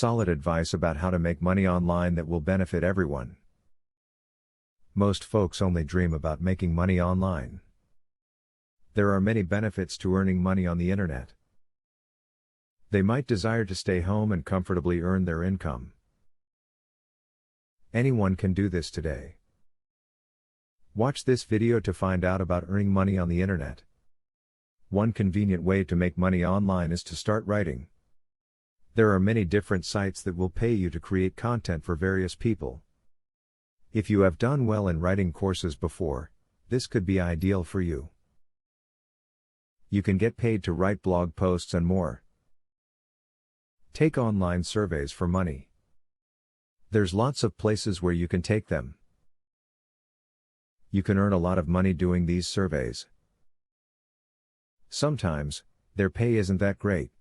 Solid advice about how to make money online that will benefit everyone. Most folks only dream about making money online. There are many benefits to earning money on the internet. They might desire to stay home and comfortably earn their income. Anyone can do this today. Watch this video to find out about earning money on the internet. One convenient way to make money online is to start writing. There are many different sites that will pay you to create content for various people. If you have done well in writing courses before, this could be ideal for you. You can get paid to write blog posts and more. Take online surveys for money. There's lots of places where you can take them. You can earn a lot of money doing these surveys. Sometimes, their pay isn't that great.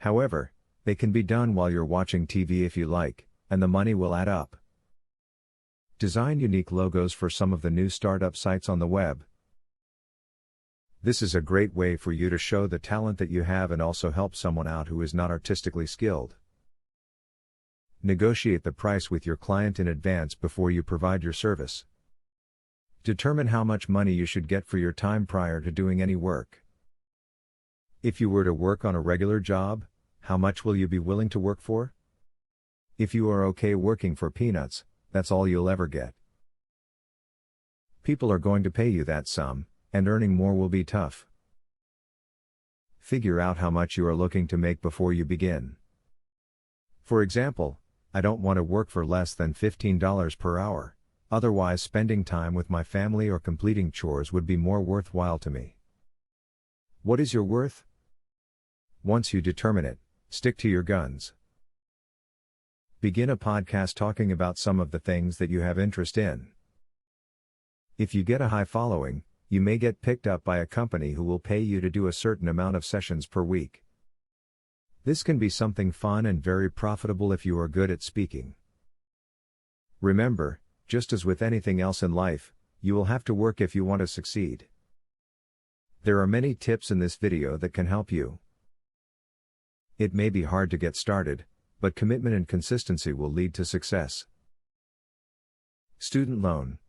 However, they can be done while you're watching TV if you like, and the money will add up. Design unique logos for some of the new startup sites on the web. This is a great way for you to show the talent that you have and also help someone out who is not artistically skilled. Negotiate the price with your client in advance before you provide your service. Determine how much money you should get for your time prior to doing any work. If you were to work on a regular job, how much will you be willing to work for? If you are okay working for peanuts, that's all you'll ever get. People are going to pay you that sum, and earning more will be tough. Figure out how much you are looking to make before you begin. For example, I don't want to work for less than $15 per hour, otherwise spending time with my family or completing chores would be more worthwhile to me. What is your worth? Once you determine it, stick to your guns. Begin a podcast talking about some of the things that you have interest in. If you get a high following, you may get picked up by a company who will pay you to do a certain amount of sessions per week. This can be something fun and very profitable if you are good at speaking. Remember, just as with anything else in life, you will have to work if you want to succeed. There are many tips in this video that can help you. It may be hard to get started, but commitment and consistency will lead to success. Student loan.